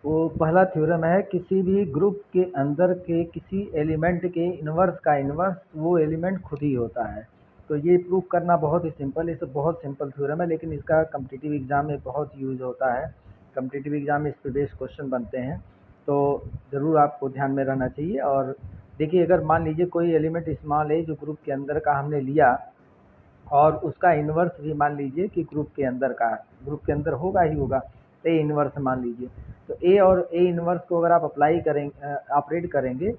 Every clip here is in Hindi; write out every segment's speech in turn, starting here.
वो पहला थ्योरम है, किसी भी ग्रुप के अंदर के किसी एलिमेंट के इन्वर्स का इन्वर्स वो एलिमेंट खुद ही होता है। तो ये प्रूव करना बहुत ही सिंपल है, इसे बहुत सिंपल थ्योरम है, लेकिन इसका कम्पिटिटिव एग्जाम में बहुत यूज होता है। कम्पिटिटिव एग्जाम में इस पे बेस्ड क्वेश्चन बनते हैं, तो ज़रूर आपको ध्यान में रहना चाहिए। और देखिए, अगर मान लीजिए कोई एलिमेंट स्मॉल है जो ग्रुप के अंदर का हमने लिया, और उसका इन्वर्स भी मान लीजिए कि ग्रुप के अंदर का, ग्रुप के अंदर होगा ही होगा, ए इन्वर्स मान लीजिए, तो ए और ए इन्वर्स को अगर आप अप्लाई करेंगे, ऑपरेट करेंगे,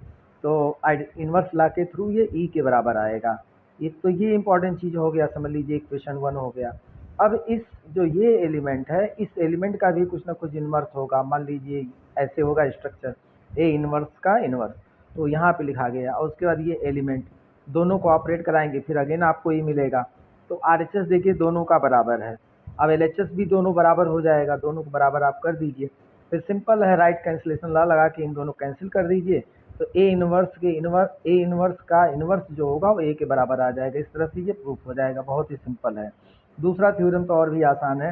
तो इन्वर्स ला के थ्रू ये ई के बराबर आएगा। ये इंपॉर्टेंट चीज़ हो गया, समझ लीजिए इक्वेशन 1 हो गया। अब इस जो ये एलिमेंट है, इस एलिमेंट का भी कुछ ना कुछ इन्वर्स होगा, मान लीजिए ऐसे होगा स्ट्रक्चर, ए इन्वर्स का इन्वर्स, तो यहाँ पे लिखा गया। और उसके बाद ये एलिमेंट, दोनों को ऑपरेट कराएंगे, फिर अगेन आपको ये मिलेगा। तो आरएचएस देखिए दोनों का बराबर है, अब एलएचएस भी दोनों बराबर हो जाएगा, दोनों को बराबर आप कर दीजिए। फिर सिंपल है, राइट कैंसिलेशन लॉ लगा के इन दोनों कैंसिल कर दीजिए, तो ए इनवर्स का इन्वर्स जो होगा वो ए के बराबर आ जाएगा। इस तरह से ये प्रूफ हो जाएगा, बहुत ही सिंपल है। दूसरा थ्योरम तो और भी आसान है।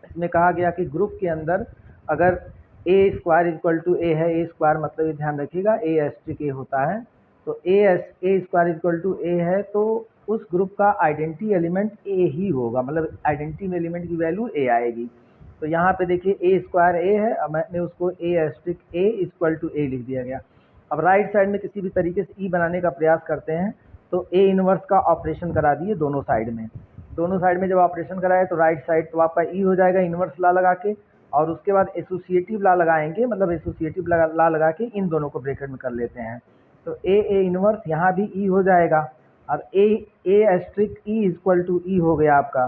इसमें कहा गया कि ग्रुप के अंदर अगर ए स्क्वायर इक्वल टू ए है, ए स्क्वायर मतलब ये ध्यान रखिएगा ए एस्ट्रिक ए होता है, तो ए स्क्वायर इक्वल टू ए है, तो उस ग्रुप का आइडेंटिटी एलिमेंट ए ही होगा, मतलब आइडेंटिटी एलिमेंट की वैल्यू ए आएगी। तो यहाँ पे देखिए ए स्क्वायर ए है, अब मैंने उसको ए एस्ट्रिक ए इक्वल टू ए लिख दिया गया। अब राइट साइड में किसी भी तरीके से ई बनाने का प्रयास करते हैं, तो ए इनवर्स का ऑपरेशन करा दिए दोनों साइड में। दोनों साइड में जब ऑपरेशन कराए तो राइट साइड तो आपका ई हो जाएगा इनवर्स ला लगा के, और उसके बाद एसोसिएटिव ला लगाएंगे, मतलब एसोसिएटिव ला लगा के इन दोनों को ब्रैकेट में कर लेते हैं, तो ए इनवर्स यहाँ भी ई हो जाएगा। अब ए एस्ट्रिक ई इक्वल टू ई हो गया आपका।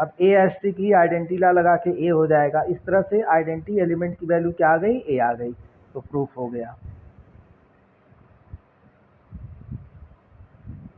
अब ए एस्ट्रिक ई आइडेंटिटी ला लगा के ए हो जाएगा। इस तरह से आइडेंटिटी एलिमेंट की वैल्यू क्या आ गई, ए आ गई, तो प्रूफ हो गया।